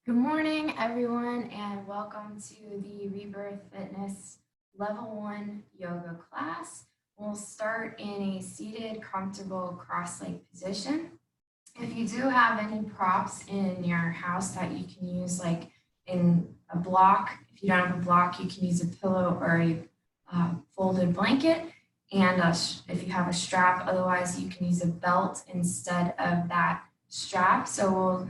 Good morning, everyone, and welcome to the Rebirth Fitness Level 1 yoga class. We'll start in a seated, comfortable cross-leg position. If you do have any props in your house that you can use, like in a block, if you don't have a block, you can use a pillow or a folded blanket. And if you have a strap, otherwise you can use a belt instead of that strap. So we'll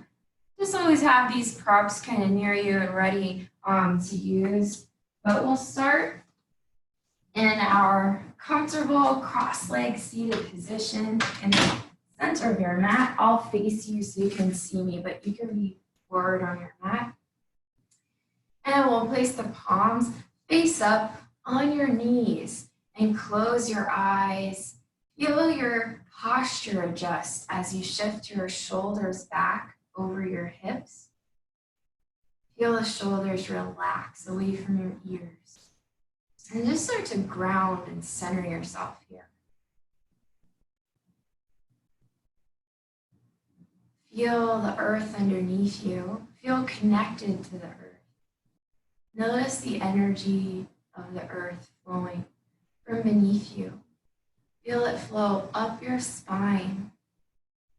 just always have these props kind of near you and ready to use. But we'll start in our comfortable cross-leg seated position in the center of your mat. I'll face you so you can see me, but you can be forward on your mat. And we'll place the palms face up on your knees and close your eyes. Feel your posture adjust as you shift your shoulders back over your hips. Feel the shoulders relax away from your ears. And just start to ground and center yourself here. Feel the earth underneath you. Feel connected to the earth. Notice the energy of the earth flowing from beneath you. Feel it flow up your spine,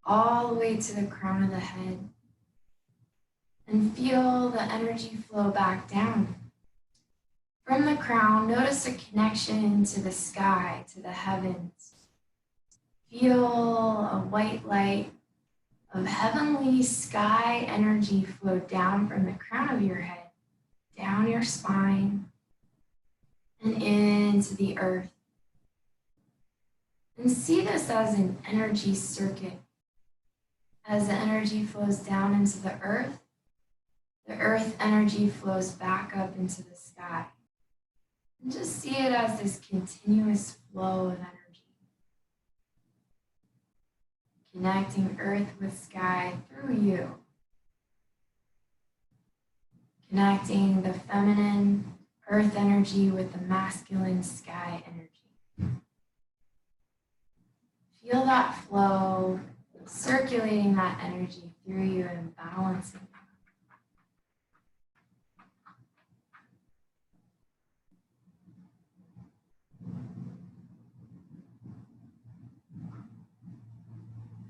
all the way to the crown of the head. And feel the energy flow back down. From the crown, notice a connection to the sky, to the heavens. Feel a white light of heavenly sky energy flow down from the crown of your head, down your spine, and into the earth. And see this as an energy circuit. As the energy flows down into the earth energy flows back up into the sky. And just see it as this continuous flow of energy. Connecting earth with sky through you. Connecting the feminine earth energy with the masculine sky energy. Feel that flow, circulating that energy through you and balancing it.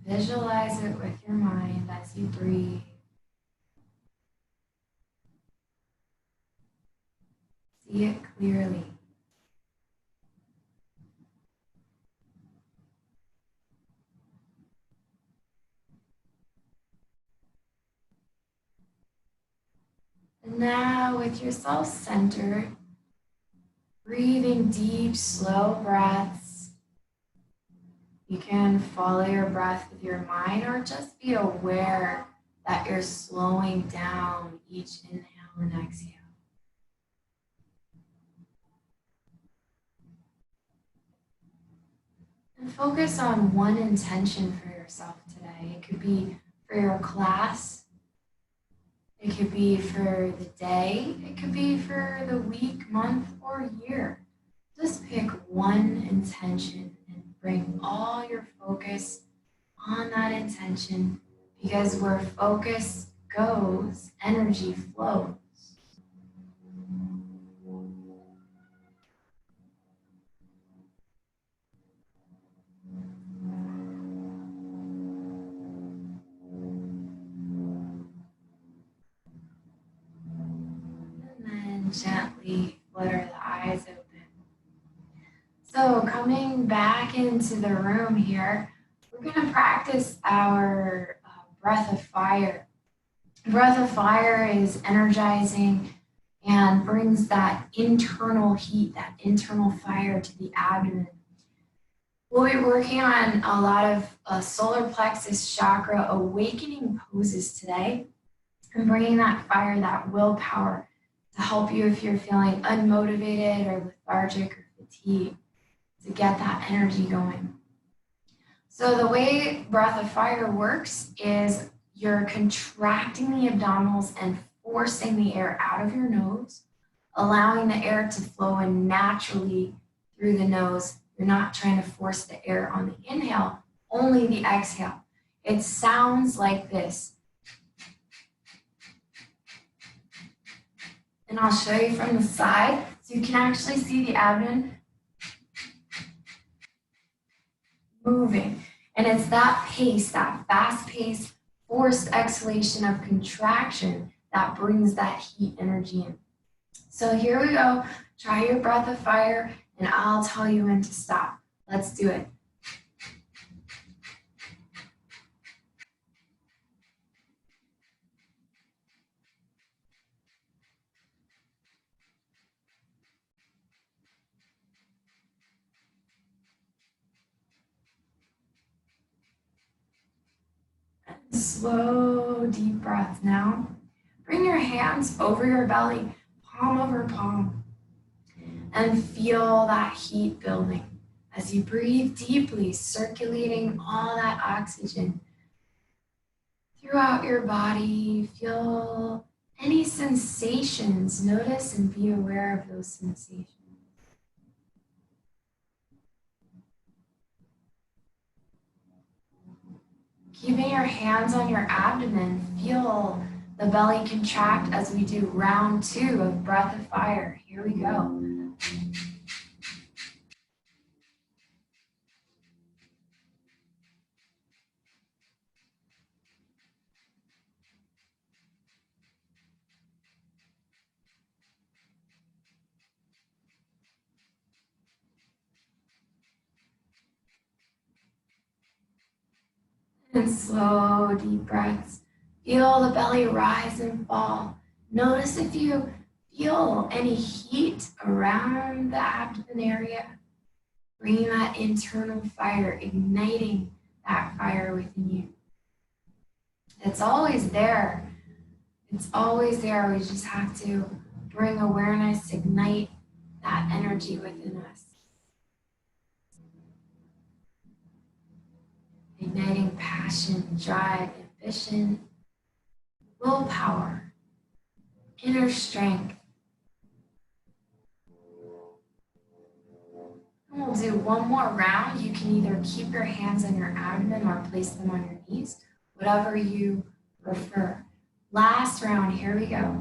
Visualize it with your mind as you breathe. See it clearly. And now with yourself centered, breathing deep, slow breaths. You can follow your breath with your mind or just be aware that you're slowing down each inhale and exhale. And focus on one intention for yourself today. It could be for your class. It could be for the day. It could be for the week, month, or year. Just pick one intention and bring all your focus on that intention, because where focus goes, energy flows. And then gently flutter the eyes open. So coming back into the room here, we're going to practice our breath of fire. Breath of fire is energizing and brings that internal heat, that internal fire to the abdomen. We'll be working on a lot of solar plexus chakra awakening poses today and bringing that fire, that willpower to help you if you're feeling unmotivated or lethargic or fatigued, to get that energy going. So the way breath of fire works is you're contracting the abdominals and forcing the air out of your nose, allowing the air to flow in naturally through the nose. You're not trying to force the air on the inhale, only the exhale. It sounds like this. And I'll show you from the side so you can actually see the abdomen moving. And it's that pace, that fast-paced, forced exhalation of contraction that brings that heat energy in. So here we go. Try your breath of fire, and I'll tell you when to stop. Let's do it. Slow, deep breath now. Bring your hands over your belly, palm over palm, and feel that heat building as you breathe deeply, circulating all that oxygen throughout your body. Feel any sensations. Notice and be aware of those sensations. Keeping your hands on your abdomen, feel the belly contract as we do round 2 of breath of fire. Here we go. And slow, deep breaths. Feel the belly rise and fall. Notice if you feel any heat around the abdomen area. Bringing that internal fire, igniting that fire within you. It's always there. It's always there. We just have to bring awareness, ignite that energy within us. Igniting passion, drive, ambition, willpower, inner strength. And we'll do one more round. You can either keep your hands on your abdomen or place them on your knees, whatever you prefer. Last round, here we go.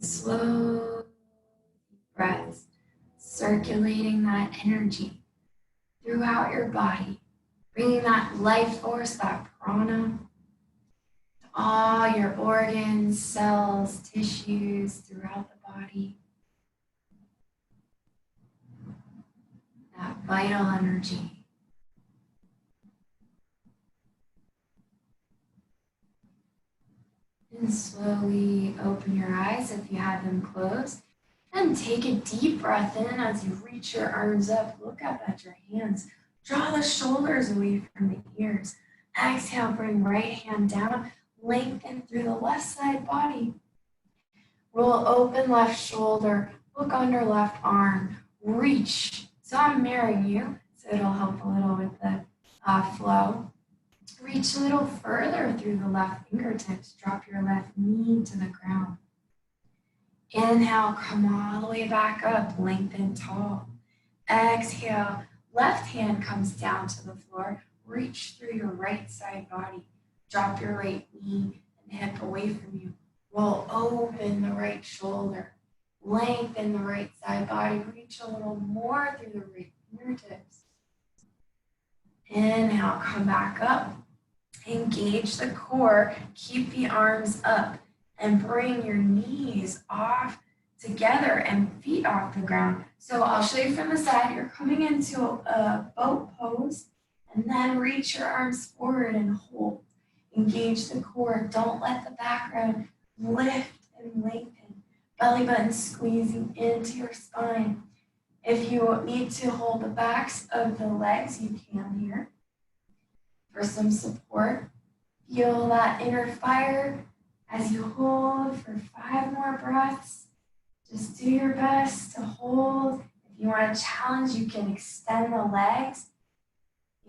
Slow breaths, circulating that energy throughout your body, bringing that life force, that prana, to all your organs, cells, tissues throughout the body. That vital energy. And slowly open your eyes if you have them closed. And take a deep breath in as you reach your arms up. Look up at your hands. Draw the shoulders away from the ears. Exhale, bring right hand down. Lengthen through the left side body. Roll open left shoulder. Look under left arm. Reach. So I'm mirroring you, so it'll help a little with the flow. Reach a little further through the left fingertips. Drop your left knee to the ground. Inhale, come all the way back up, lengthen tall. Exhale, left hand comes down to the floor. Reach through your right side body. Drop your right knee and hip away from you. Roll open the right shoulder. Lengthen the right side body. Reach a little more through the right fingertips. Inhale, come back up. Engage the core. Keep the arms up and bring your knees off together and feet off the ground. So I'll show you from the side. You're coming into a boat pose and then reach your arms forward and hold. Engage the core. Don't let the background lift and lengthen. Belly button squeezing into your spine. If you need to hold the backs of the legs, you can here. For some support, feel that inner fire as you hold for 5 more breaths. Just do your best to hold. If you want to challenge, you can extend the legs,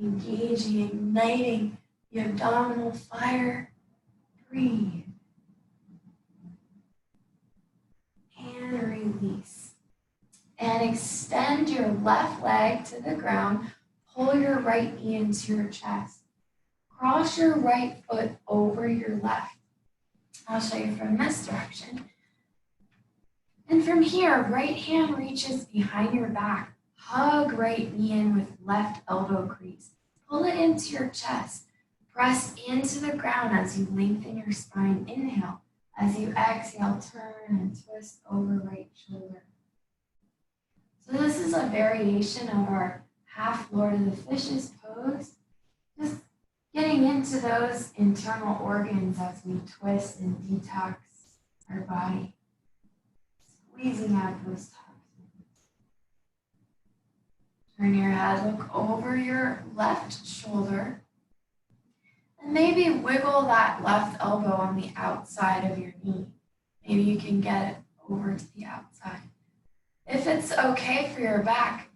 engaging, igniting the abdominal fire. Breathe. And release. And extend your left leg to the ground. Pull your right knee into your chest. Cross your right foot over your left. I'll show you from this direction. And from here, right hand reaches behind your back. Hug right knee in with left elbow crease. Pull it into your chest. Press into the ground as you lengthen your spine. Inhale. As you exhale, turn and twist over right shoulder. So this is a variation of our half Lord of the Fishes pose. Just getting into those internal organs as we twist and detox our body. Squeezing out those toxins. Turn your head, look over your left shoulder. And maybe wiggle that left elbow on the outside of your knee. Maybe you can get it over to the outside. If it's okay for your back,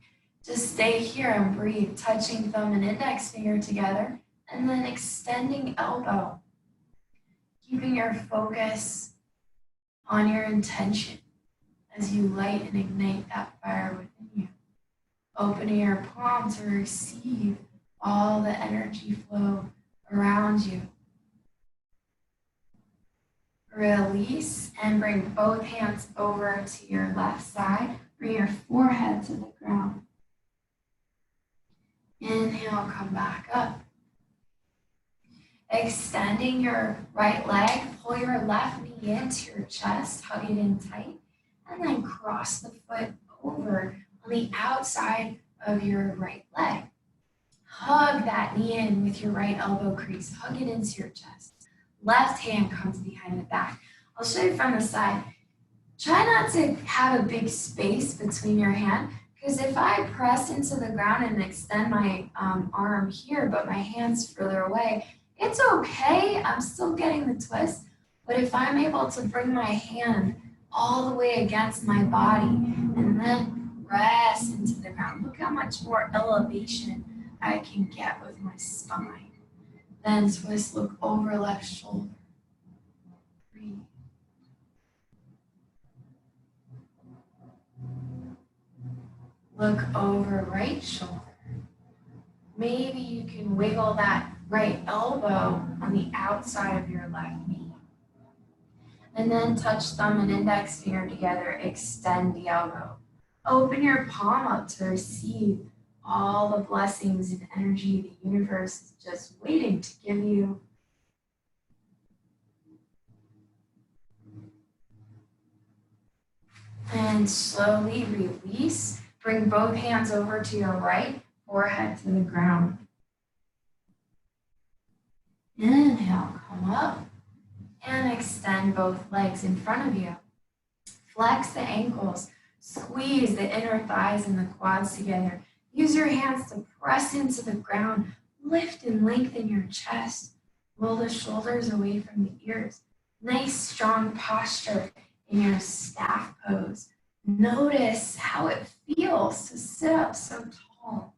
just stay here and breathe, touching thumb and index finger together, and then extending elbow, keeping your focus on your intention as you light and ignite that fire within you. Opening your palm to receive all the energy flow around you. Release and bring both hands over to your left side. Bring your forehead to the ground. Inhale, come back up. Extending your right leg, pull your left knee into your chest, hug it in tight, and then cross the foot over on the outside of your right leg. Hug that knee in with your right elbow crease. Hug it into your chest. Left hand comes behind the back. I'll show you from the side. Try not to have a big space between your hand, because if I press into the ground and extend my arm here, but my hand's further away, it's okay. I'm still getting the twist. But if I'm able to bring my hand all the way against my body and then press into the ground, look how much more elevation I can get with my spine. Then twist, look over left shoulder. Breathe. Look over right shoulder. Maybe you can wiggle that right elbow on the outside of your left knee. And then touch thumb and index finger together, extend the elbow. Open your palm up to receive all the blessings and energy the universe is just waiting to give you. And slowly release. Bring both hands over to your right, forehead to the ground. Inhale, come up and extend both legs in front of you. Flex the ankles, squeeze the inner thighs and the quads together. Use your hands to press into the ground. Lift and lengthen your chest. Roll the shoulders away from the ears. Nice, strong posture in your staff pose. Notice how it feels to sit up so tall.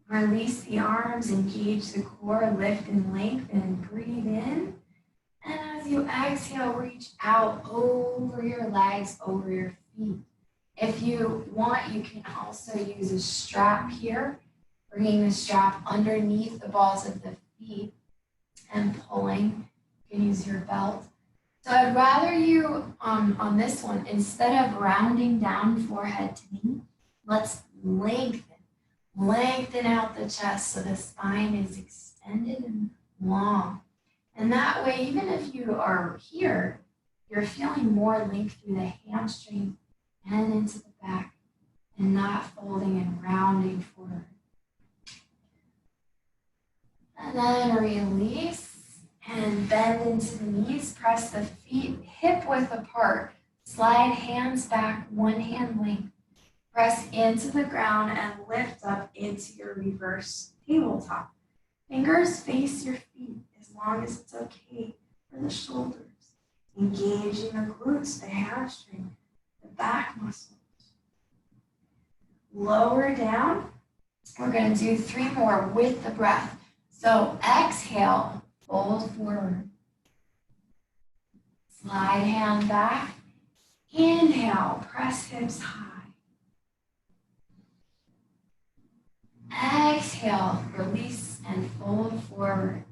Release the arms, engage the core, lift and lengthen. Breathe in. And as you exhale, reach out over your legs, over your feet. If you want, you can also use a strap here, bringing the strap underneath the balls of the feet and pulling. You can use your belt. So I'd rather you, on this one, instead of rounding down forehead to knee, let's lengthen out the chest so the spine is extended and long. And that way, even if you are here, you're feeling more length through the hamstring and into the back and not folding and rounding forward. And then release and bend into the knees. Press the feet hip width apart. Slide hands back, one hand length. Press into the ground and lift up into your reverse tabletop. Fingers face your feet as long as it's okay for the shoulders. Engaging the glutes, the hamstring, the back muscles. Lower down. We're going to do 3 more with the breath. So exhale, fold forward. Slide hand back. Inhale, press hips high. Exhale, release and fold forward.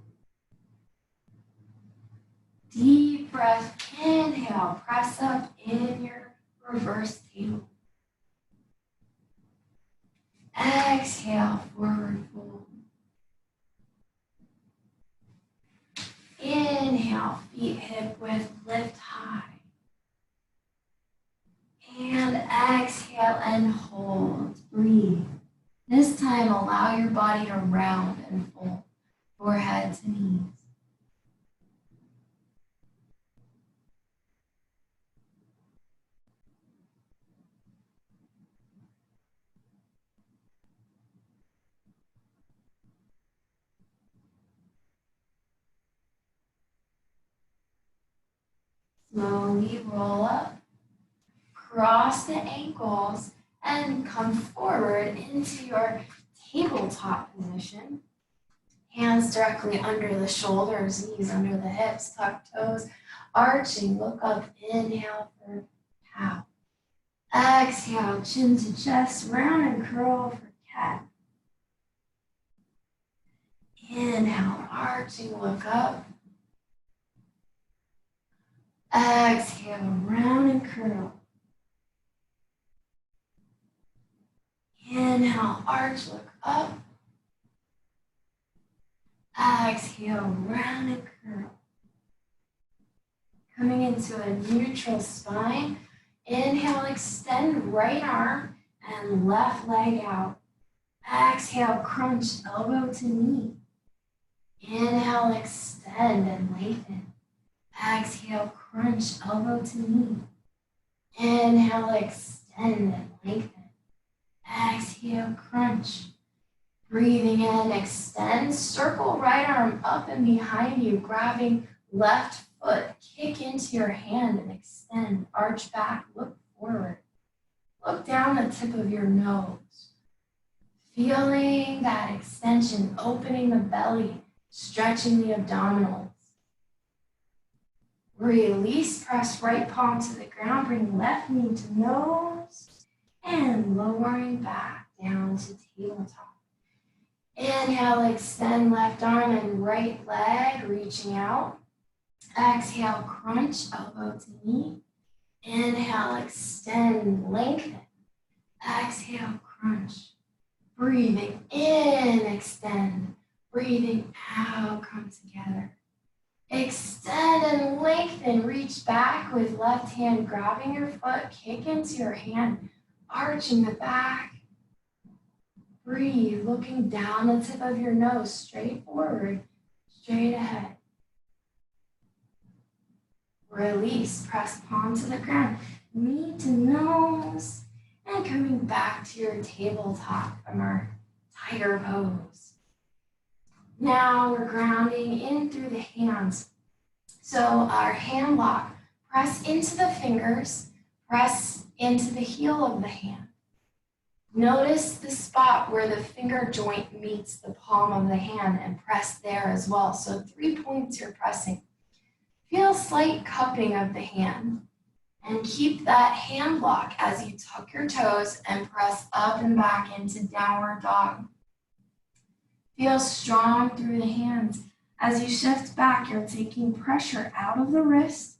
Deep breath, inhale, press up in your reverse table. Exhale, forward fold. Inhale, feet hip width, lift high. And exhale and hold, breathe. This time, allow your body to round and fold, forehead to knees. Slowly roll up, cross the ankles, and come forward into your tabletop position. Hands directly under the shoulders, knees under the hips, tuck toes, arching, look up, inhale for cow. Exhale, chin to chest, round and curl for cat. Inhale, arching, look up. Exhale, round and curl. Inhale, arch, look up. Exhale, round and curl. Coming into a neutral spine. Inhale, extend right arm and left leg out. Exhale, crunch, elbow to knee. Inhale, extend and lengthen. Exhale, crunch, elbow to knee. Inhale, extend and lengthen. Exhale, crunch. Breathing in, extend, circle right arm up and behind you, grabbing left foot, kick into your hand and extend, arch back, look forward. Look down the tip of your nose. Feeling that extension, opening the belly, stretching the abdominals. Release, press right palm to the ground, bring left knee to nose, and lowering back down to tabletop. Inhale, extend left arm and right leg, reaching out. Exhale, crunch, elbow to knee. Inhale, extend, lengthen. Exhale, crunch. Breathing in, extend. Breathing out, come together. Extend and lengthen, reach back with left hand grabbing your foot, kick into your hand, arching the back. Breathe, looking down the tip of your nose, straight forward, straight ahead. Release, press palm to the ground, knee to nose, and coming back to your tabletop from our tiger pose. Now we're grounding in through the hands. So our hand lock, press into the fingers, press into the heel of the hand. Notice the spot where the finger joint meets the palm of the hand and press there as well. So 3 points you're pressing. Feel slight cupping of the hand and keep that hand lock as you tuck your toes and press up and back into downward dog. Feel strong through the hands. As you shift back, you're taking pressure out of the wrist.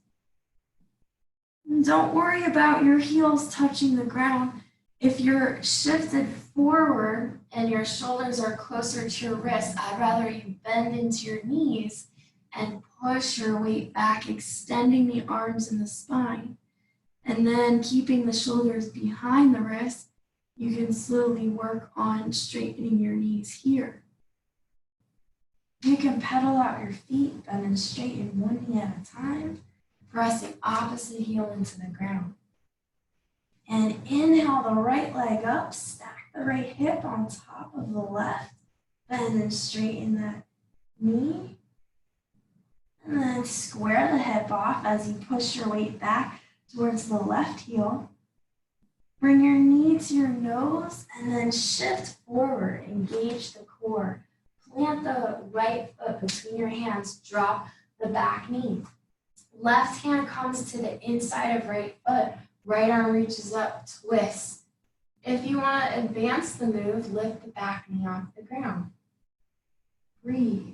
And don't worry about your heels touching the ground. If you're shifted forward and your shoulders are closer to your wrist, I'd rather you bend into your knees and push your weight back, extending the arms and the spine. And then keeping the shoulders behind the wrist, you can slowly work on straightening your knees here. You can pedal out your feet, bend and straighten one knee at a time, pressing opposite heel into the ground. And inhale the right leg up, stack the right hip on top of the left, bend and straighten that knee. And then square the hip off as you push your weight back towards the left heel. Bring your knee to your nose and then shift forward, engage the core. Plant the between your hands, drop the back knee. Left hand comes to the inside of right foot. Right arm reaches up, twist. If you want to advance the move, lift the back knee off the ground. Breathe.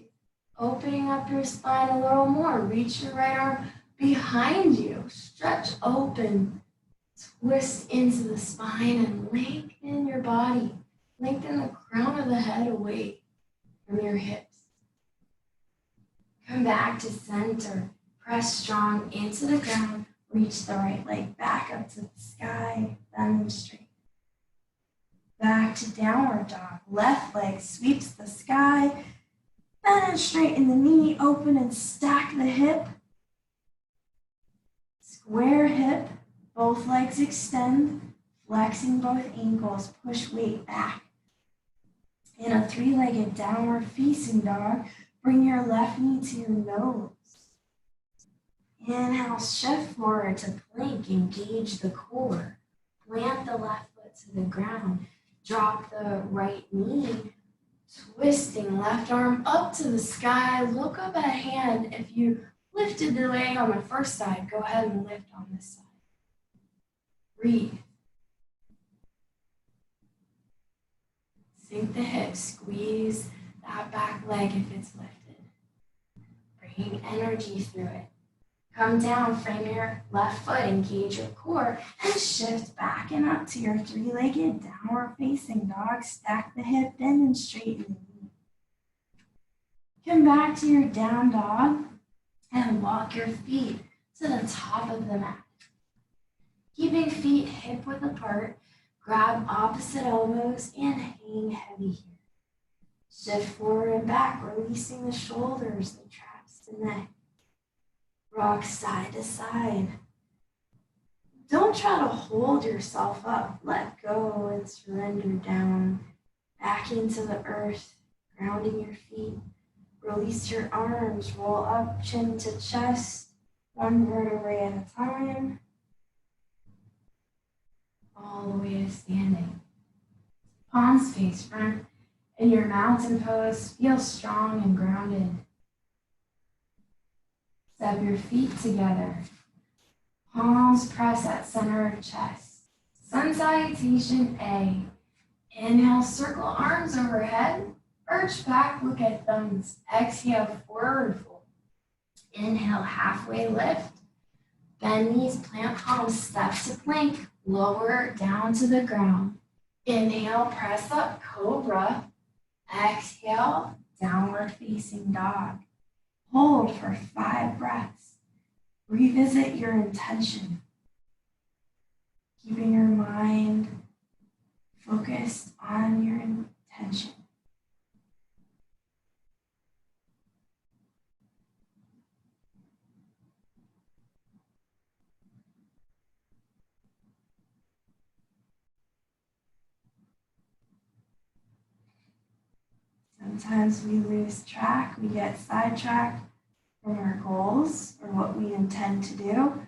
Opening up your spine a little more. Reach your right arm behind you. Stretch open. Twist into the spine and lengthen your body. Lengthen the crown of the head away from your hips. Come back to center. Press strong into the ground. Reach the right leg back up to the sky. Bend and straighten. Back to downward dog. Left leg sweeps the sky. Bend and straighten the knee. Open and stack the hip. Square hip. Both legs extend. Flexing both ankles. Push weight back. In a three-legged downward facing dog, bring your left knee to your nose. Inhale, shift forward to plank. Engage the core. Plant the left foot to the ground. Drop the right knee. Twisting left arm up to the sky. Look up at hand. If you lifted the leg on the first side, go ahead and lift on this side. Breathe. Sink the hips. Squeeze that back leg if it's lifted. Bring energy through it. Come down, frame your left foot, engage your core, and shift back and up to your three-legged downward facing dog. Stack the hip, bend and straighten the knee. Come back to your down dog and walk your feet to the top of the mat. Keeping feet hip width apart, grab opposite elbows and hang heavy here. Shift forward and back, releasing the shoulders, the traps, the neck. Rock side to side. Don't try to hold yourself up. Let go and surrender down. Back into the earth, grounding your feet. Release your arms, roll up, chin to chest, one vertebrae at a time. All the way to standing. Palms face front. In your mountain pose, feel strong and grounded. Step your feet together. Palms press at center of chest. Sun salutation A. Inhale, circle arms overhead. Arch back, look at thumbs. Exhale, forward fold. Inhale, halfway lift. Bend knees, plant palms, step to plank. Lower down to the ground. Inhale, press up, cobra. Exhale, downward facing dog. Hold for 5 breaths. Revisit your intention. Keeping your mind focused on your intention. Sometimes we lose track, we get sidetracked from our goals or what we intend to do.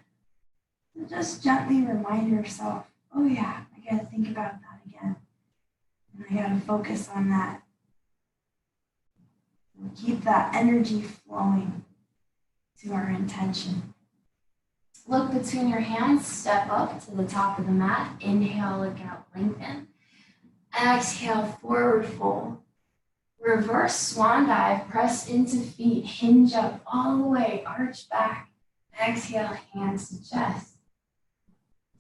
So just gently remind yourself, oh yeah, I gotta think about that again. And I gotta focus on that. And keep that energy flowing to our intention. Look between your hands, step up to the top of the mat. Inhale, look out, lengthen. Exhale, forward fold. Reverse swan dive, press into feet, hinge up all the way, arch back. Exhale, hands to chest.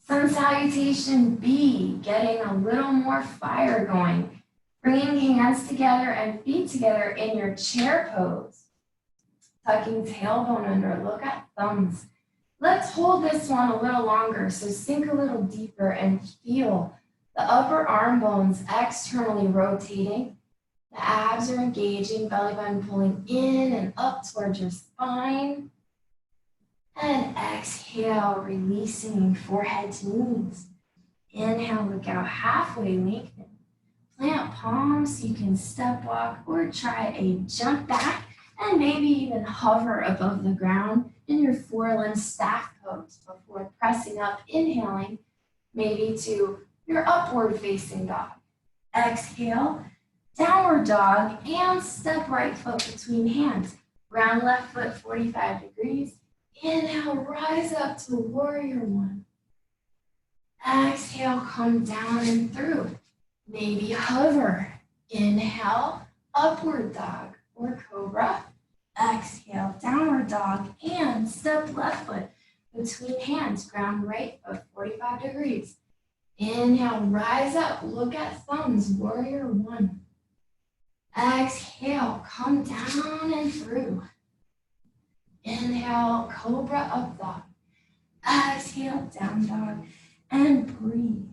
Sun salutation B, getting a little more fire going. Bringing hands together and feet together in your chair pose. Tucking tailbone under, look at thumbs. Let's hold this one a little longer, so sink a little deeper and feel the upper arm bones externally rotating. The abs are engaging, belly button pulling in and up towards your spine. And exhale, releasing forehead to knees. Inhale, look out halfway, lengthen. Plant palms so you can step walk or try a jump back and maybe even hover above the ground in your forelimb staff pose before pressing up, inhaling, maybe to your upward facing dog. Exhale. downward dog, and step right foot between hands. Round left foot 45 degrees. Inhale, rise up to warrior one. Exhale, come down and through. Maybe hover. Inhale, upward dog or cobra. Exhale, downward dog, and step left foot between hands. Ground right foot 45 degrees. Inhale, rise up, look at thumbs, warrior one. Exhale, come down and through. Inhale, cobra up dog. Exhale, down dog, and breathe.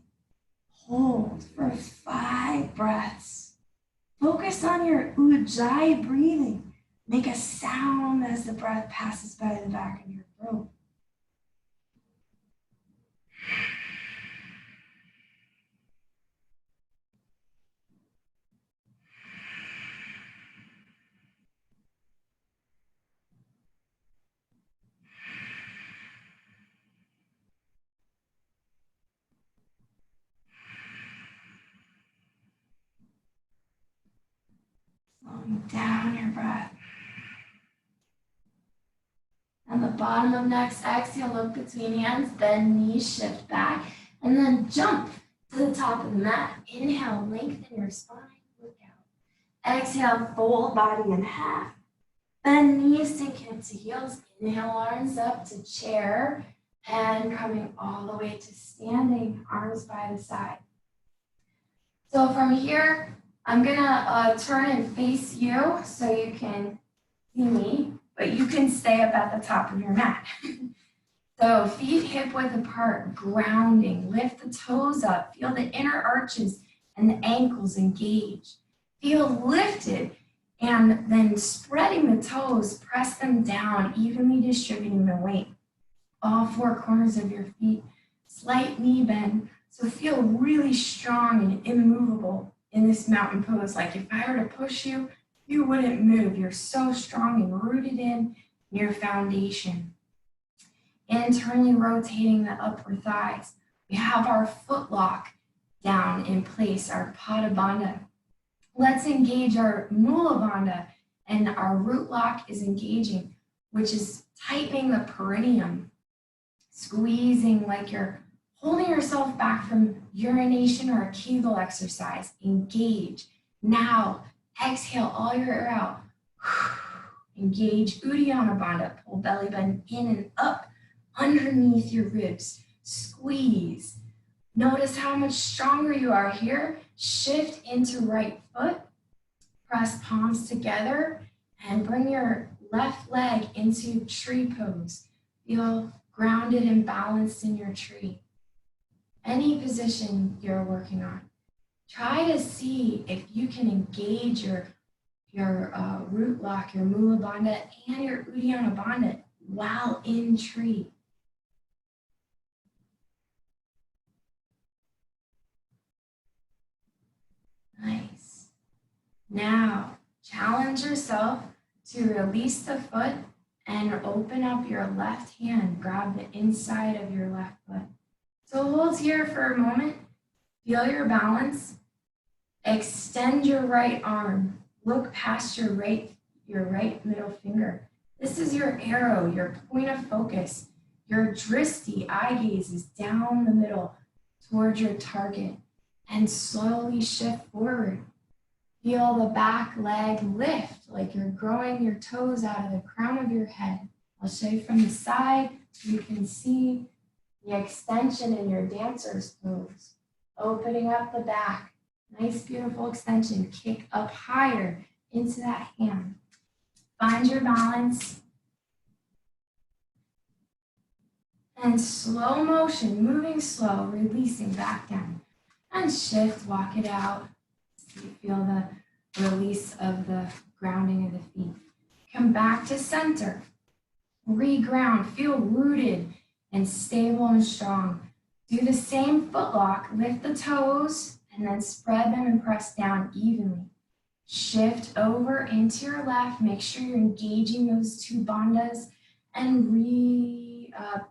Hold for 5 breaths. Focus on your ujjayi breathing. Make a sound as the breath passes by the back of your throat. Slowing down your breath. At the bottom of next exhale, look between hands, then knees shift back, and then jump to the top of the mat. Inhale, lengthen your spine, look out. Exhale, fold body in half. Bend knees, sink hips to heels. Inhale, arms up to chair, and coming all the way to standing, arms by the side. So from here, I'm gonna turn and face you so you can see me, but you can stay up at the top of your mat. So feet hip width apart, grounding, lift the toes up, feel the inner arches and the ankles engage. Feel lifted, and then spreading the toes, press them down, evenly distributing the weight. All 4 corners of your feet, slight knee bend. So feel really strong and immovable in this mountain pose. Like if I were to push you, you wouldn't move. You're so strong and rooted in your foundation. Internally rotating the upper thighs. We have our foot lock down in place, our Pada Bandha. Let's engage our Mula Bandha, and our root lock is engaging, which is tightening the perineum, squeezing like you're holding yourself back from urination or a Kegel exercise. Engage. Now, exhale all your air out. Engage Uddiyana Bandha. Pull belly button in and up underneath your ribs. Squeeze. Notice how much stronger you are here. Shift into right foot. Press palms together and bring your left leg into tree pose. Feel grounded and balanced in your tree. Any position you're working on. Try to see if you can engage your root lock, your Mula Bandha, and your Uddiyana Bandha while in tree. Nice. Now, challenge yourself to release the foot and open up your left hand. Grab the inside of your left foot. So hold here for a moment. Feel your balance. Extend your right arm. Look past your right middle finger. This is your arrow, your point of focus. Your drishti, eye gaze, is down the middle towards your target, and slowly shift forward. Feel the back leg lift like you're growing your toes out of the crown of your head. I'll show you from the side. You can see the extension in your dancer's pose. Opening up the back. Nice, beautiful extension. Kick up higher into that hand. Find your balance. And slow motion, moving slow, releasing back down. And shift, walk it out. So you feel the release of the grounding of the feet. Come back to center. Reground, feel rooted and stable and strong. Do the same foot lock, lift the toes, and then spread them and press down evenly. Shift over into your left, make sure you're engaging those 2 bandhas, and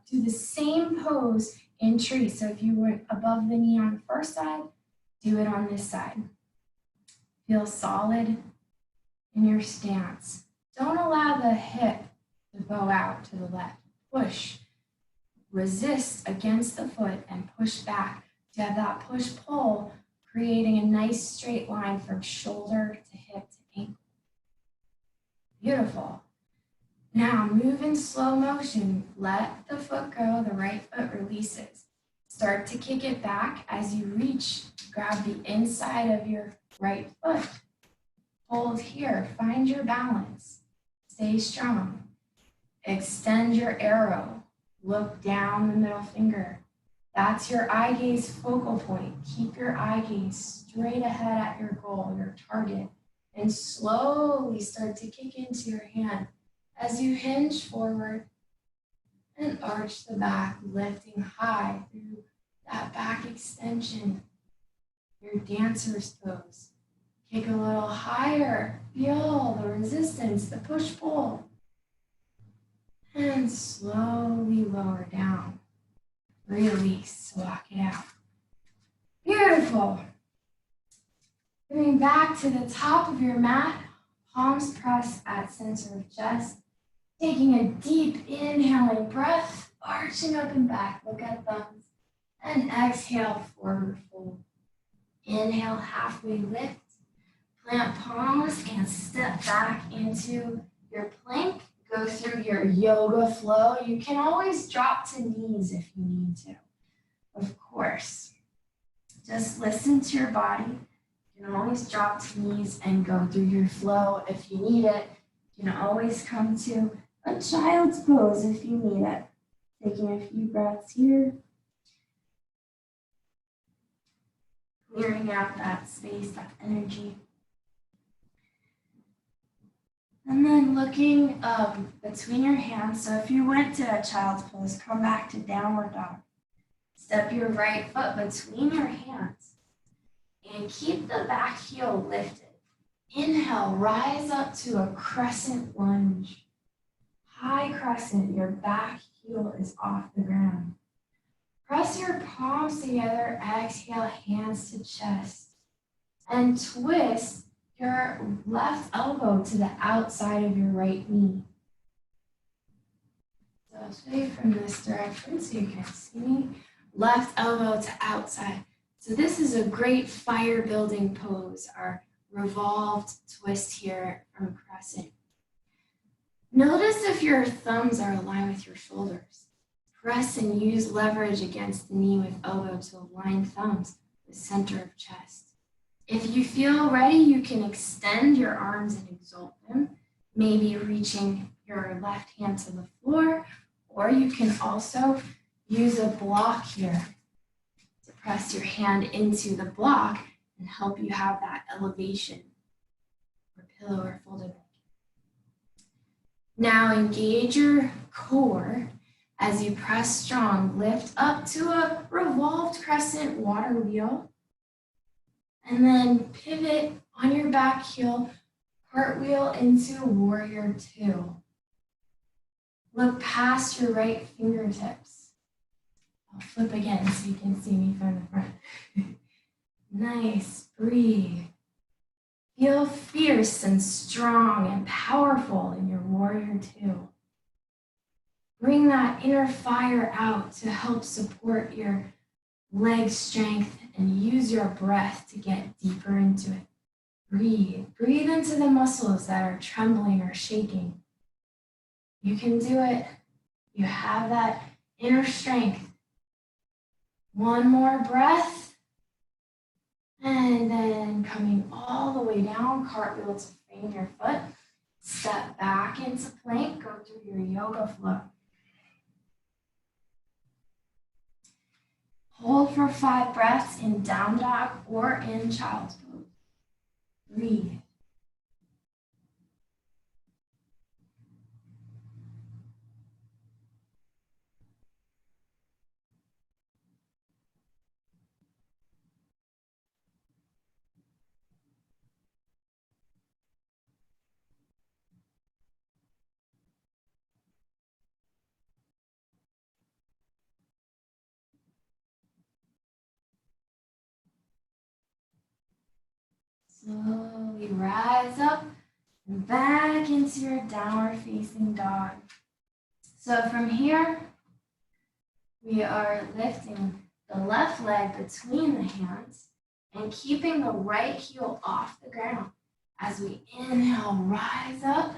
do the same pose in tree. So if you were above the knee on the first side, do it on this side. Feel solid in your stance. Don't allow the hip to bow out to the left. Push. Resist against the foot and push back to have that push-pull, creating a nice straight line from shoulder to hip to ankle. Beautiful. Now move in slow motion. Let the foot go, the right foot releases. Start to kick it back as you reach. Grab the inside of your right foot. Hold here. Find your balance. Stay strong. Extend your arrow. Look down the middle finger. That's your eye gaze focal point. Keep your eye gaze straight ahead at your goal, your target, and slowly start to kick into your hand as you hinge forward and arch the back, lifting high through that back extension, your dancer's pose. Kick a little higher. Feel the resistance, the push-pull. And slowly lower down. Release, walk it out. Beautiful. Coming back to the top of your mat, palms pressed at center of chest. Taking a deep inhaling breath, arching up and back, look at thumbs. And exhale, forward fold. Inhale, halfway lift. Plant palms and step back into your plank. Go through your yoga flow. You can always drop to knees if you need to, of course. Just listen to your body. You can always drop to knees and go through your flow if you need it. You can always come to a child's pose if you need it. Taking a few breaths here. Clearing out that space, that energy. And then looking between your hands. So if you went to a child's pose, come back to downward dog. Step your right foot between your hands and keep the back heel lifted. Inhale, rise up to a crescent lunge. High crescent, your back heel is off the ground. Press your palms together, exhale, hands to chest. And twist your left elbow to the outside of your right knee. So I'll show you from this direction so you can see me. Left elbow to outside. So this is a great fire building pose, our revolved twist here from crescent. Notice if your thumbs are aligned with your shoulders. Press and use leverage against the knee with elbow to align thumbs with center of chest. If you feel ready, you can extend your arms and exalt them, maybe reaching your left hand to the floor, or you can also use a block here to press your hand into the block and help you have that elevation or pillow or folded blanket. Now engage your core as you press strong. Lift up to a revolved crescent water wheel. And then pivot on your back heel, cartwheel into warrior two. Look past your right fingertips. I'll flip again so you can see me from the front. Nice, breathe. Feel fierce and strong and powerful in your warrior two. Bring that inner fire out to help support your leg strength and use your breath to get deeper into it. Breathe. Breathe into the muscles that are trembling or shaking. You can do it. You have that inner strength. One more breath. And then coming all the way down, cartwheel to frame your foot. Step back into plank. Go through your yoga flow. Hold for 5 breaths in down dog or in child's pose. Breathe. Slowly slowly rise up and back into your downward facing dog. So from here, we are lifting the left leg between the hands and keeping the right heel off the ground. As we inhale, rise up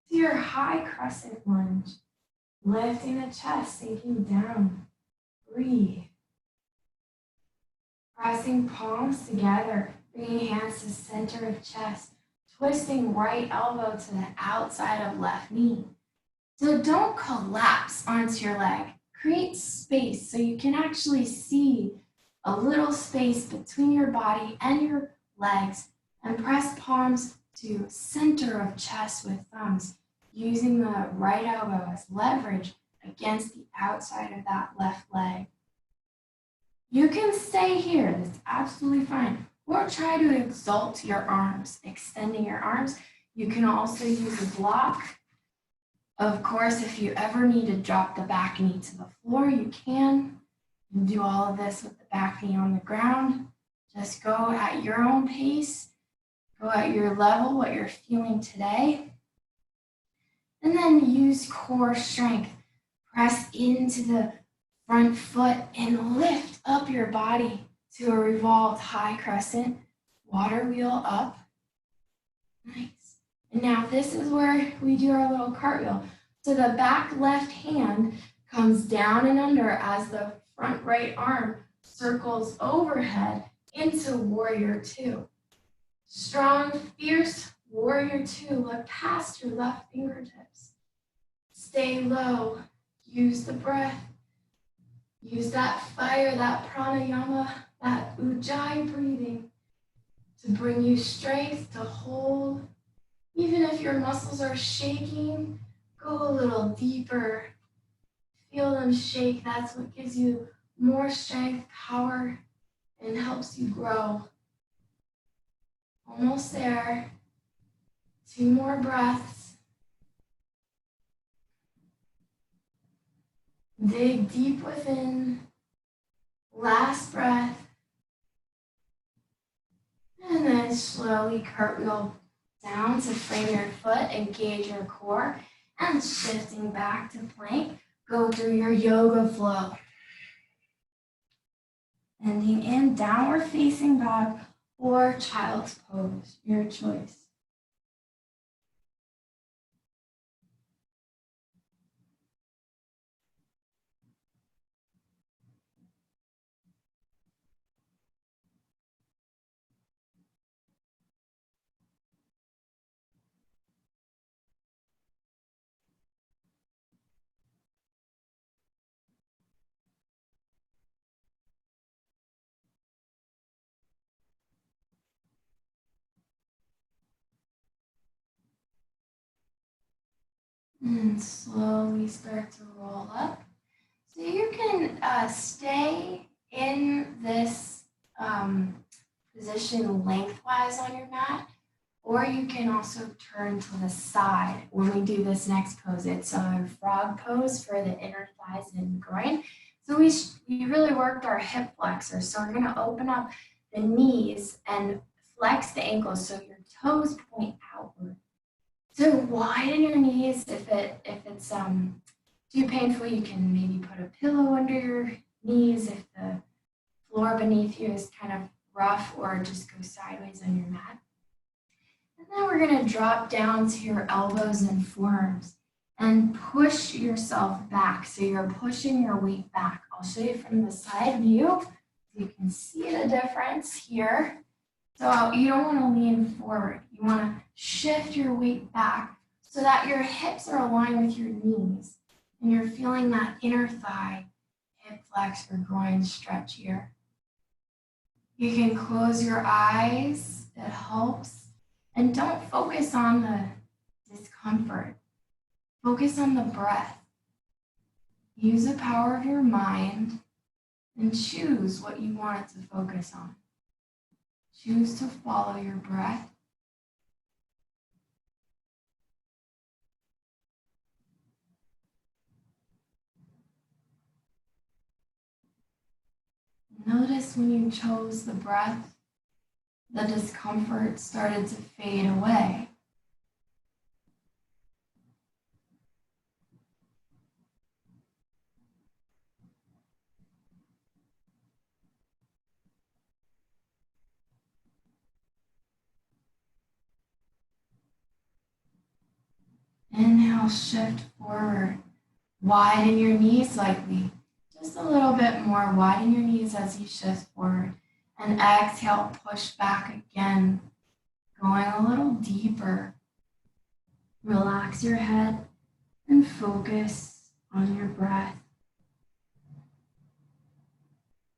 to your high crescent lunge, lifting the chest, sinking down. Breathe. Pressing palms together, bringing hands to center of chest, twisting right elbow to the outside of left knee. So don't collapse onto your leg. Create space so you can actually see a little space between your body and your legs, and press palms to center of chest with thumbs, using the right elbow as leverage against the outside of that left leg. You can stay here, that's absolutely fine. Or try to exalt your arms, extending your arms. You can also use a block. Of course, if you ever need to drop the back knee to the floor, you can. You can do all of this with the back knee on the ground. Just go at your own pace. Go at your level, what you're feeling today. And then use core strength. Press into the front foot and lift up your body to a revolved high crescent. Water wheel up. Nice. And now this is where we do our little cartwheel. So the back left hand comes down and under as the front right arm circles overhead into warrior two. Strong, fierce warrior two. Look past your left fingertips. Stay low. Use the breath. Use that fire, that pranayama, that ujjayi breathing to bring you strength to hold. Even if your muscles are shaking, go a little deeper. Feel them shake. That's what gives you more strength, power, and helps you grow. Almost there. 2 more breaths. Dig deep within. Last breath. And then slowly cartwheel down to frame your foot, engage your core, and shifting back to plank, go through your yoga flow. Ending in downward facing dog or child's pose, your choice. And slowly start to roll up. So you can stay in this position lengthwise on your mat, or you can also turn to the side when we do this next pose. It's a frog pose for the inner thighs and groin. So we really worked our hip flexors. So we're going to open up the knees and flex the ankles so your toes point outward. So widen your knees. If it's too painful, you can maybe put a pillow under your knees if the floor beneath you is kind of rough, or just go sideways on your mat. And then we're going to drop down to your elbows and forearms and push yourself back. So you're pushing your weight back. I'll show you from the side view. You can see the difference here. So you don't want to lean forward. You want to shift your weight back so that your hips are aligned with your knees and you're feeling that inner thigh, hip flex or groin stretch here. You can close your eyes, it helps. And don't focus on the discomfort. Focus on the breath. Use the power of your mind and choose what you want it to focus on. Choose to follow your breath. Notice when you chose the breath, the discomfort started to fade away. Inhale, shift forward. Widen your knees slightly. Just a little bit more. Widen your knees as you shift forward. And exhale, push back again. Going a little deeper. Relax your head and focus on your breath.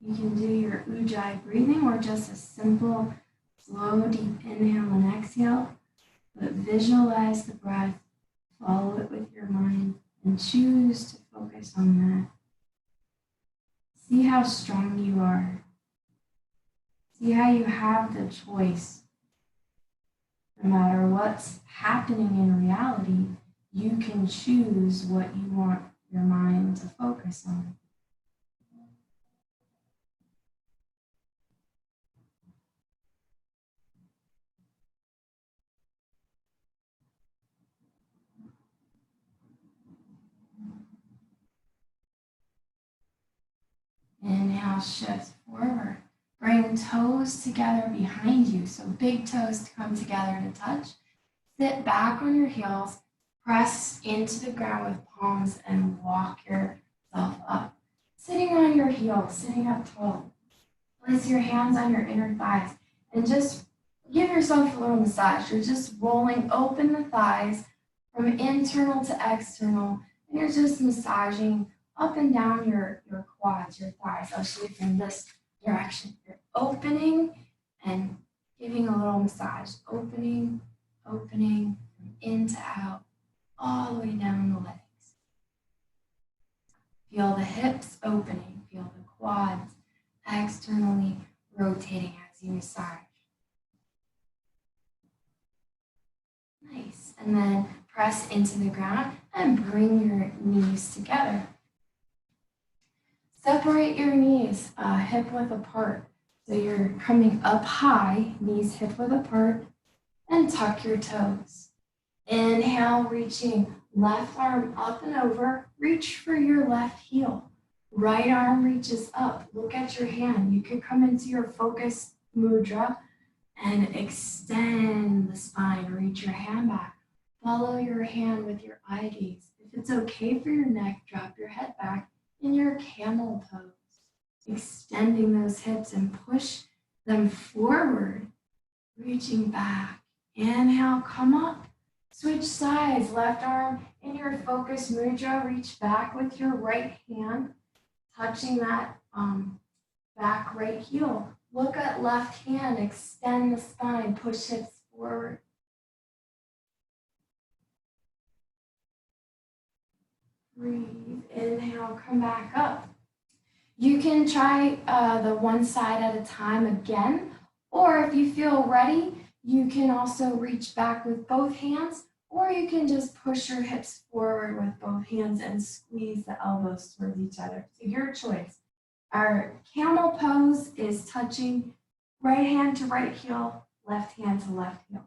You can do your ujjayi breathing or just a simple, slow, deep inhale and exhale. But visualize the breath. Follow it with your mind and choose to focus on that. See how strong you are. See how you have the choice. No matter what's happening in reality, you can choose what you want your mind to focus on. Inhale, shift forward. Bring toes together behind you. So big toes to come together to touch. Sit back on your heels. Press into the ground with palms and walk yourself up. Sitting on your heels, sitting up tall. Place your hands on your inner thighs and just give yourself a little massage. You're just rolling open the thighs from internal to external, and you're just massaging up and down your quads, your thighs. I'll show you from this direction. You're opening and giving a little massage. Opening, opening, from in to out, all the way down the legs. Feel the hips opening, feel the quads externally rotating as you massage. Nice. And then press into the ground and bring your knees together. Separate your knees hip width apart. So you're coming up high, knees hip width apart, and tuck your toes. Inhale, reaching left arm up and over. Reach for your left heel. Right arm reaches up. Look at your hand. You could come into your focus mudra and extend the spine. Reach your hand back. Follow your hand with your eye gaze. If it's okay for your neck, drop your head back in your camel pose. Extending those hips and push them forward. Reaching back. Inhale, come up. Switch sides. Left arm in your focus mudra. Reach back with your right hand. Touching that back right heel. Look at left hand, extend the spine, push hips forward. Breathe, inhale, come back up. You can try the one side at a time again, or if you feel ready, you can also reach back with both hands, or you can just push your hips forward with both hands and squeeze the elbows towards each other. So your choice. Our camel pose is touching right hand to right heel, left hand to left heel.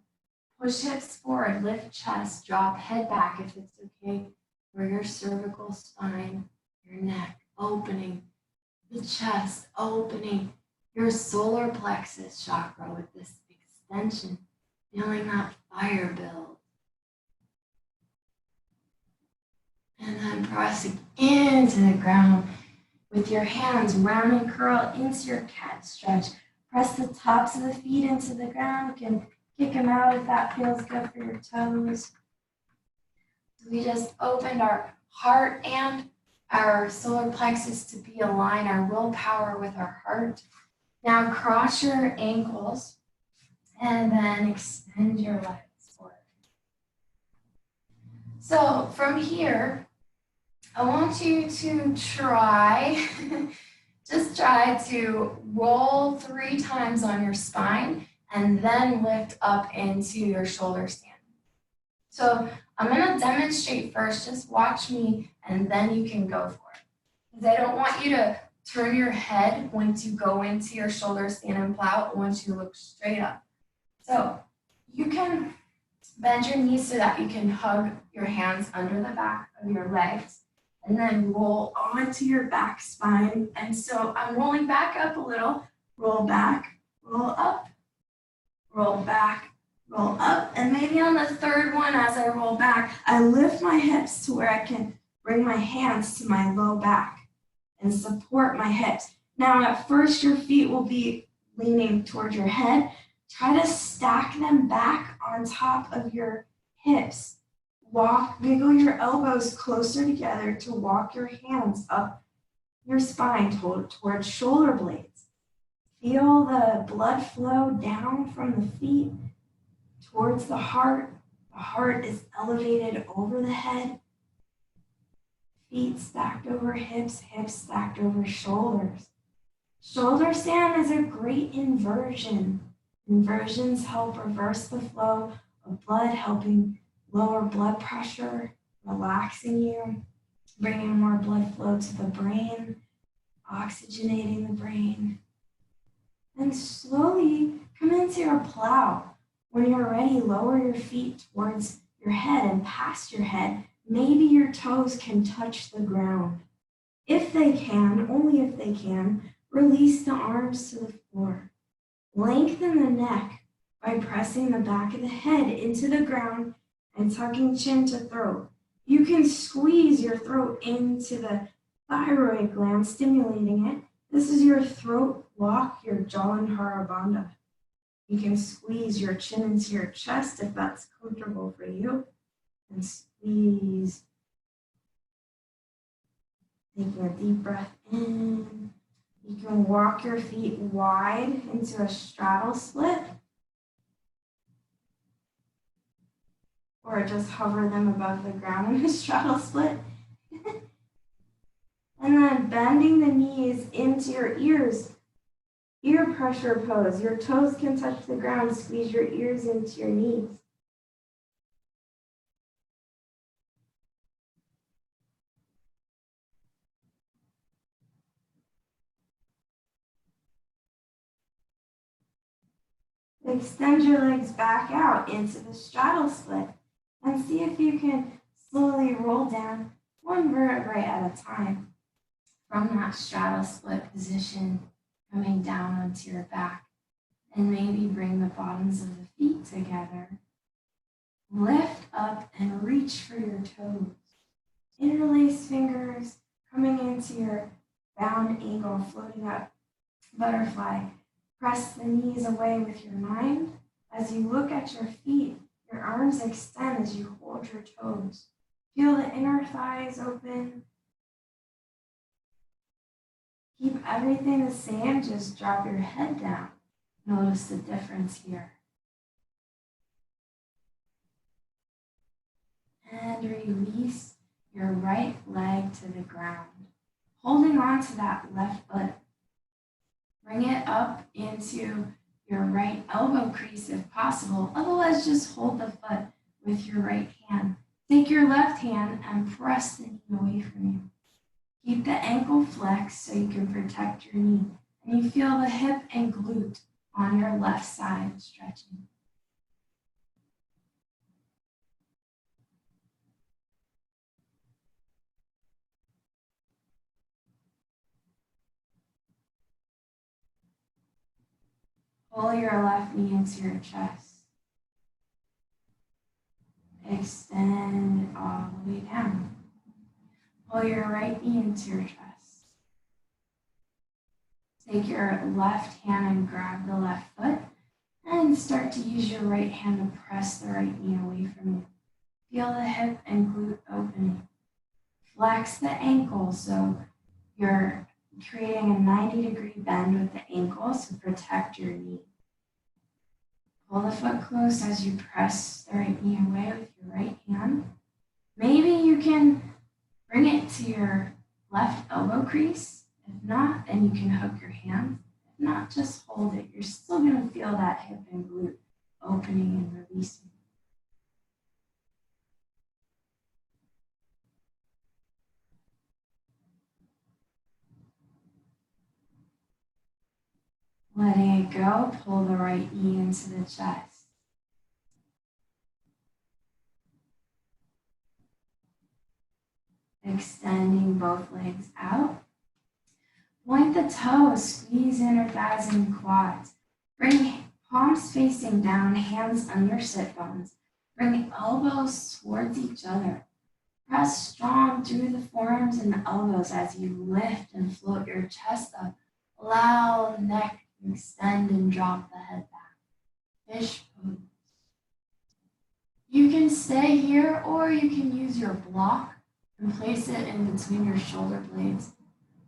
Push hips forward, lift chest, drop head back if it's okay for your cervical spine, your neck, opening the chest, opening your solar plexus chakra with this extension, feeling that fire build. And then pressing into the ground with your hands, round and curl into your cat stretch. Press the tops of the feet into the ground. You can kick them out if that feels good for your toes. So we just opened our heart and our solar plexus to be aligned, our willpower with our heart. Now cross your ankles and then extend your legs forward. So from here, I want you to try, just try to roll 3 times on your spine and then lift up into your shoulder stand. So I'm going to demonstrate first, just watch me and then you can go for it. Because I don't want you to turn your head once you go into your shoulder stand and plow. I want you to look straight up. So you can bend your knees so that you can hug your hands under the back of your legs and then roll onto your back spine. And so I'm rolling back up a little, roll back, roll up, roll back, roll up. And maybe on the third one, as I roll back, I lift my hips to where I can bring my hands to my low back and support my hips. Now, at first, your feet will be leaning toward your head. Try to stack them back on top of your hips. Wiggle your elbows closer together to walk your hands up your spine towards shoulder blades. Feel the blood flow down from the feet towards the heart. The heart is elevated over the head. Feet stacked over hips, hips stacked over shoulders. Shoulder stand is a great inversion. Inversions help reverse the flow of blood, helping lower blood pressure, relaxing you, bringing more blood flow to the brain, oxygenating the brain. And slowly come into your plow. When you're ready, lower your feet towards your head and past your head. Maybe your toes can touch the ground. If they can, only if they can, release the arms to the floor. Lengthen the neck by pressing the back of the head into the ground and tucking chin to throat. You can squeeze your throat into the thyroid gland, stimulating it. This is your throat lock, your Jalandhara Bandha. You can squeeze your chin into your chest if that's comfortable for you. And squeeze. Taking a deep breath in. You can walk your feet wide into a straddle split. Or just hover them above the ground in a straddle split. And then bending the knees into your ears. Ear pressure pose. Your toes can touch the ground. Squeeze your ears into your knees. Extend your legs back out into the straddle split and see if you can slowly roll down one vertebrae at a time from that straddle split position, coming down onto your back, and maybe bring the bottoms of the feet together. Lift up and reach for your toes. Interlace fingers coming into your bound ankle, floating up, butterfly. Press the knees away with your mind. As you look at your feet, your arms extend as you hold your toes. Feel the inner thighs open. Keep everything the same, just drop your head down. Notice the difference here. And release your right leg to the ground, holding on to that left foot. Bring it up into your right elbow crease if possible. Otherwise, just hold the foot with your right hand. Take your left hand and press the knee away from you. Keep the ankle flexed so you can protect your knee. And you feel the hip and glute on your left side stretching. Pull your left knee into your chest. Extend it all the way down. Pull your right knee into your chest. Take your left hand and grab the left foot and start to use your right hand to press the right knee away from you. Feel the hip and glute opening. Flex the ankle so you're creating a 90-degree bend with the ankles to protect your knee. Pull the foot close as you press the right knee away with your right hand. Maybe you can bring it to your left elbow crease. If not, then you can hook your hands. If not, just hold it. You're still going to feel that hip and glute opening and releasing. Letting it go, pull the right knee into the chest. Extending both legs out. Point the toes, squeeze inner thighs and quads. Bring palms facing down, hands under sit bones. Bring elbows towards each other. Press strong through the forearms and elbows as you lift and float your chest up. Allow the neck to extend and drop the head back. Fish pose. You can stay here or you can use your block and place it in between your shoulder blades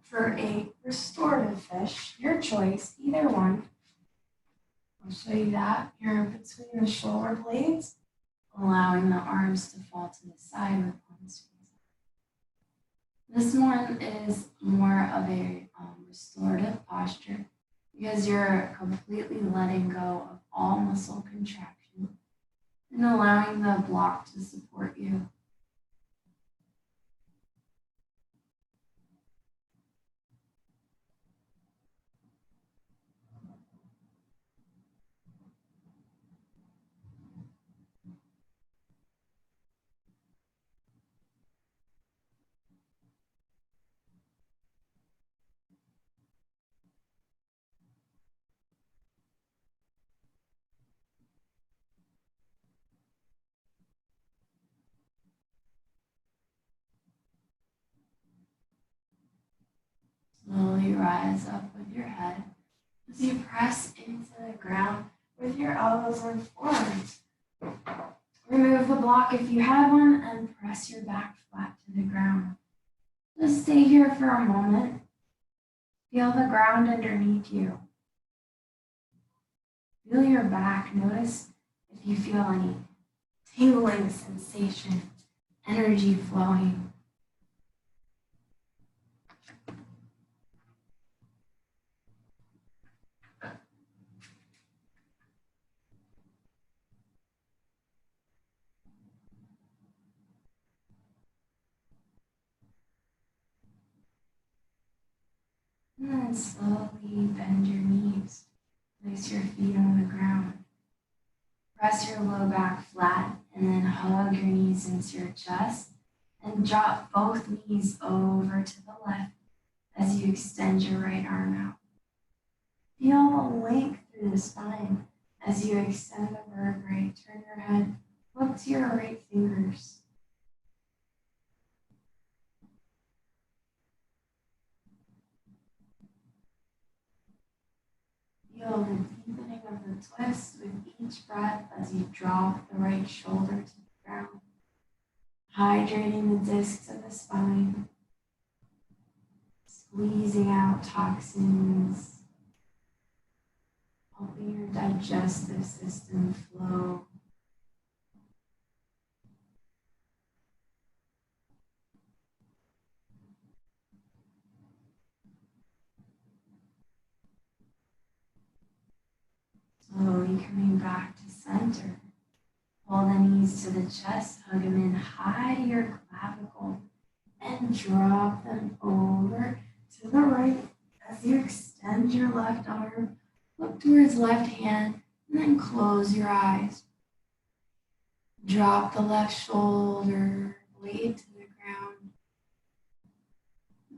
for a restorative fish. Your choice, either one. I'll show you that. You're in between the shoulder blades, allowing the arms to fall to the side with palms facing. This one is more of a restorative posture because you're completely letting go of all muscle contraction and allowing the block to support you. Slowly rise up with your head as you press into the ground with your elbows and forearms. Remove the block if you have one and press your back flat to the ground. Just stay here for a moment. Feel the ground underneath you. Feel your back. Notice if you feel any tingling sensation, energy flowing. And then slowly bend your knees. Place your feet on the ground. Press your low back flat and then hug your knees into your chest and drop both knees over to the left as you extend your right arm out. Feel the length through the spine as you extend the vertebrae. Turn your head, look to your right fingers. Feel the deepening of the twist with each breath as you drop the right shoulder to the ground, hydrating the discs of the spine, squeezing out toxins, helping your digestive system flow. Slowly coming back to center. Pull the knees to the chest, hug them in high to your clavicle, and drop them over to the right as you extend your left arm, look towards left hand, and then close your eyes. Drop the left shoulder blade to the ground,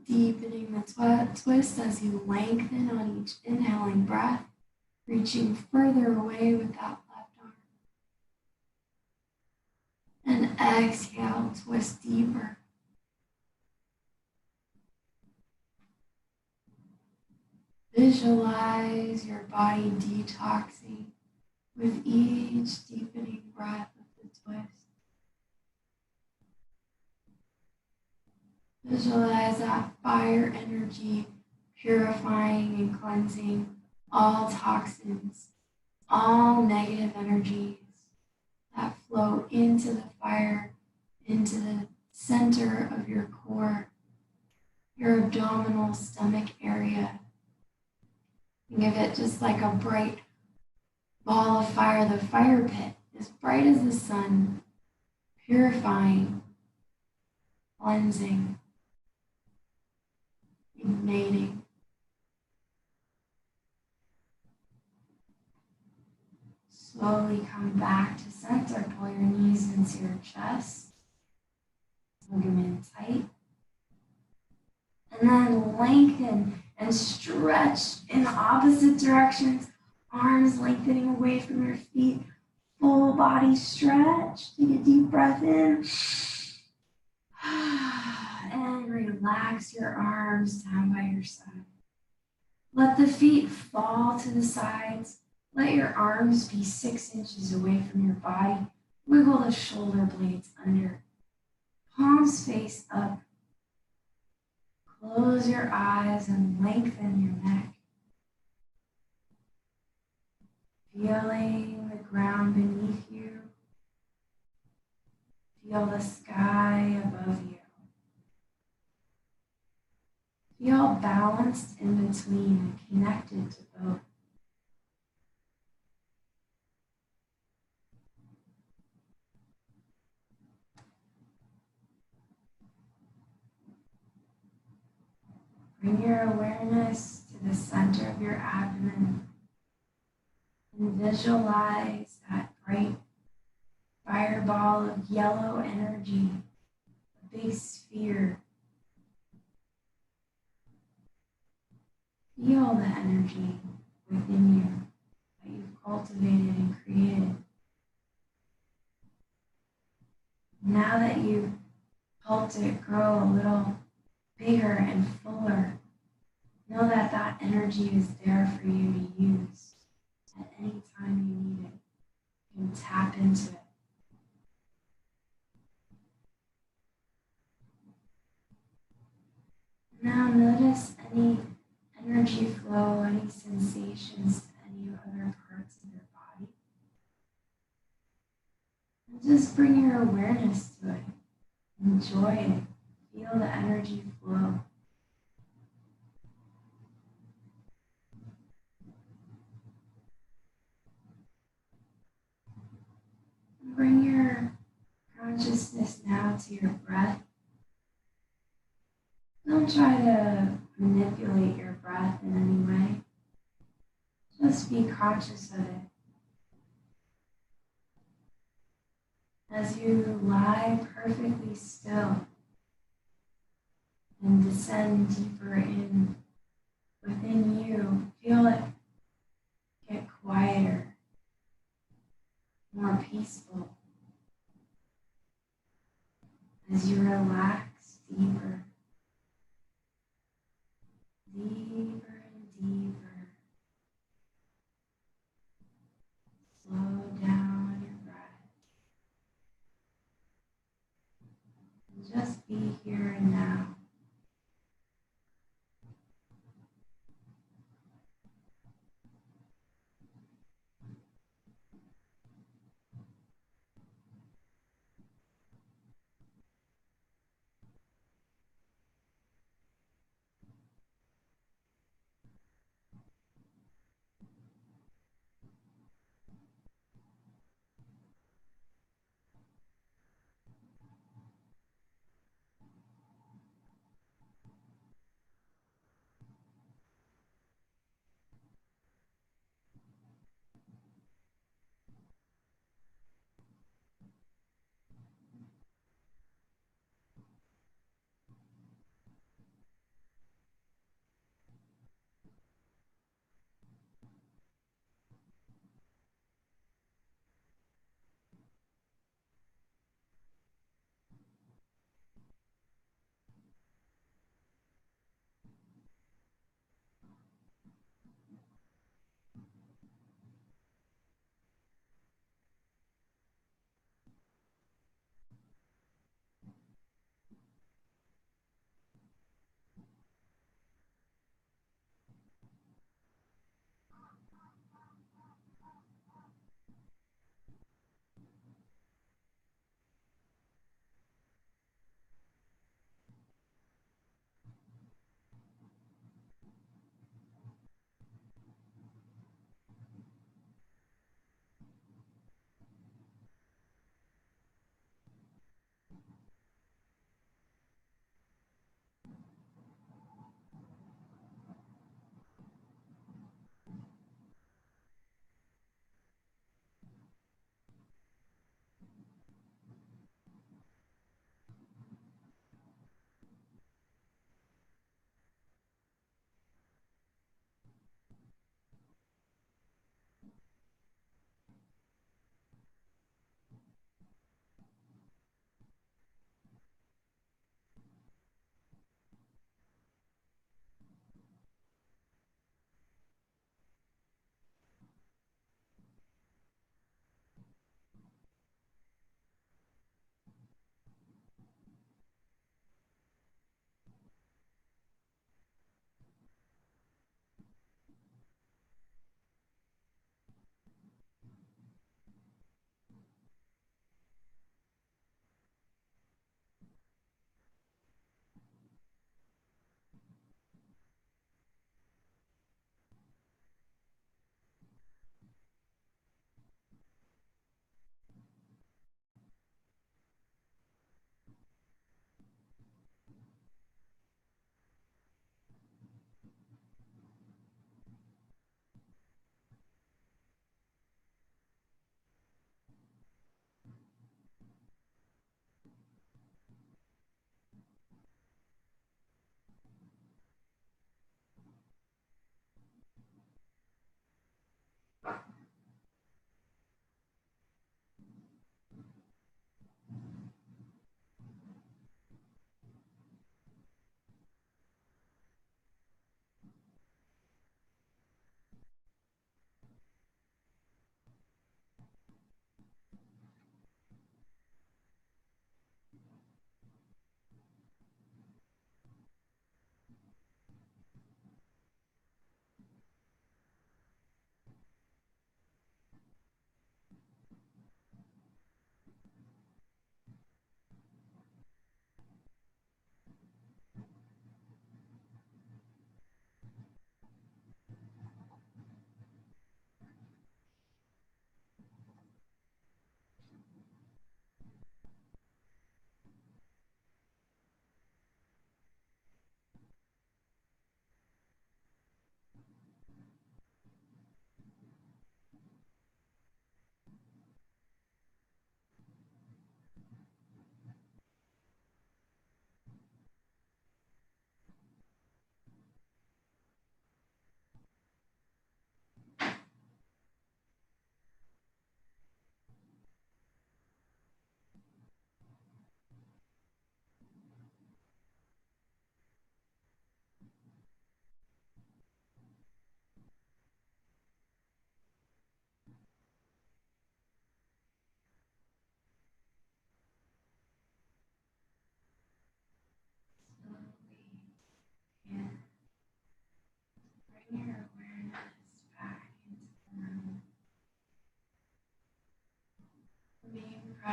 deepening the twist as you lengthen on each inhaling breath, reaching further away with that left arm. And exhale, twist deeper. Visualize your body detoxing with each deepening breath of the twist. Visualize that fire energy purifying and cleansing all toxins, all negative energies that flow into the fire, into the center of your core, your abdominal stomach area. Think of it just like a bright ball of fire, the fire pit, as bright as the sun, purifying, cleansing, igniting. Slowly come back to center. Pull your knees into your chest. Hug them in tight. And then lengthen and stretch in opposite directions. Arms lengthening away from your feet. Full body stretch. Take a deep breath in. And relax your arms down by your side. Let the feet fall to the sides. Let your arms be 6 inches away from your body. Wiggle the shoulder blades under. Palms face up. Close your eyes and lengthen your neck. Feeling the ground beneath you. Feel the sky above you. Feel balanced in between and connected to both. Bring your awareness to the center of your abdomen and visualize that bright fireball of yellow energy, a big sphere. Feel the energy within you that you've cultivated and created. Now that you've helped it grow a little bigger and fuller, know that that energy is there for you to use at any time you need it. You can tap into it. Now notice any energy flow, any sensations to any other parts of your body. And just bring your awareness to it. Enjoy it. Feel the energy flow. And bring your consciousness now to your breath. Don't try to manipulate your breath in any way. Just be conscious of it. As you lie perfectly still and descend deeper in within you, feel it get quieter, more peaceful as you relax deeper. Deeper and deeper. Slow down your breath. And just be here and now.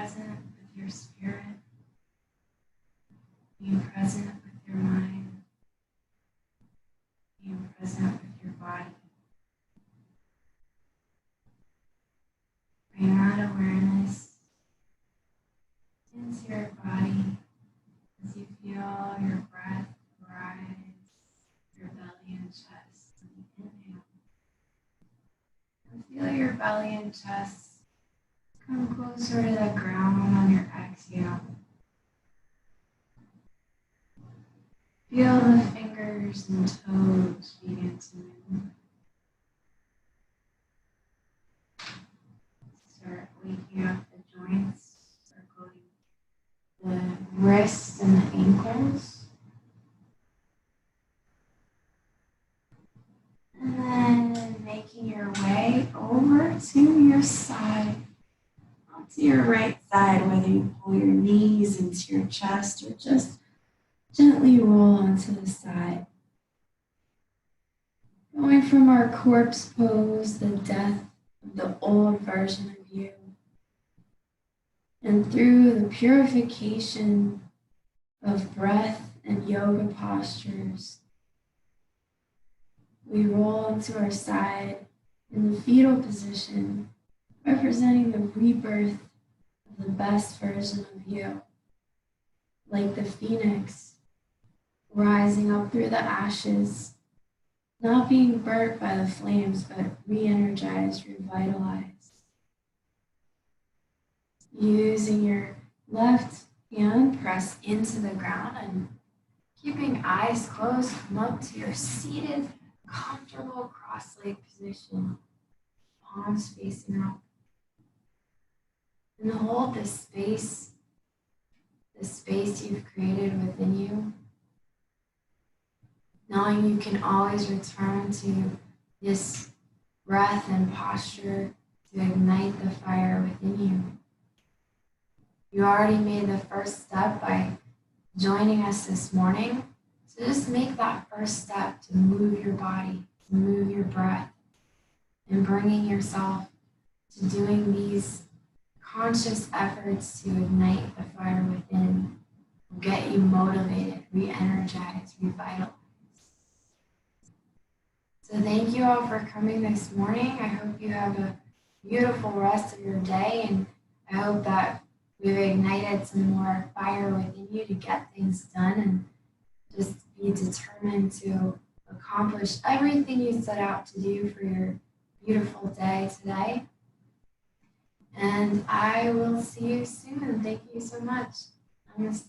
present with your spirit, being present with your mind, being present with your body. Bring that awareness into your body as you feel your breath rise, your belly and chest. Inhale. And feel your belly and chest come closer to the ground on your exhale. Feel the fingers and toes begin to move. Start waking up the joints, circling the wrists and the ankles. And then making your way over to your side, onto your right side, whether you pull your knees into your chest or just gently roll onto the side. Going from our corpse pose, the death of the old version of you, and through the purification of breath and yoga postures, we roll onto our side in the fetal position, representing the rebirth of the best version of you, like the phoenix rising up through the ashes, not being burnt by the flames, but re-energized, revitalized. Using your left hand, press into the ground and keeping eyes closed, come up to your seated, comfortable cross-leg position, palms facing up. And hold the space you've created within you, knowing you can always return to this breath and posture to ignite the fire within you. You already made the first step by joining us this morning. So just make that first step to move your body, to move your breath, and bringing yourself to doing these conscious efforts to ignite the fire within will get you motivated, re-energized, revitalized. So thank you all for coming this morning. I hope you have a beautiful rest of your day, and I hope that we've ignited some more fire within you to get things done and just be determined to accomplish everything you set out to do for your beautiful day today. And I will see you soon. Thank you so much. Namaste.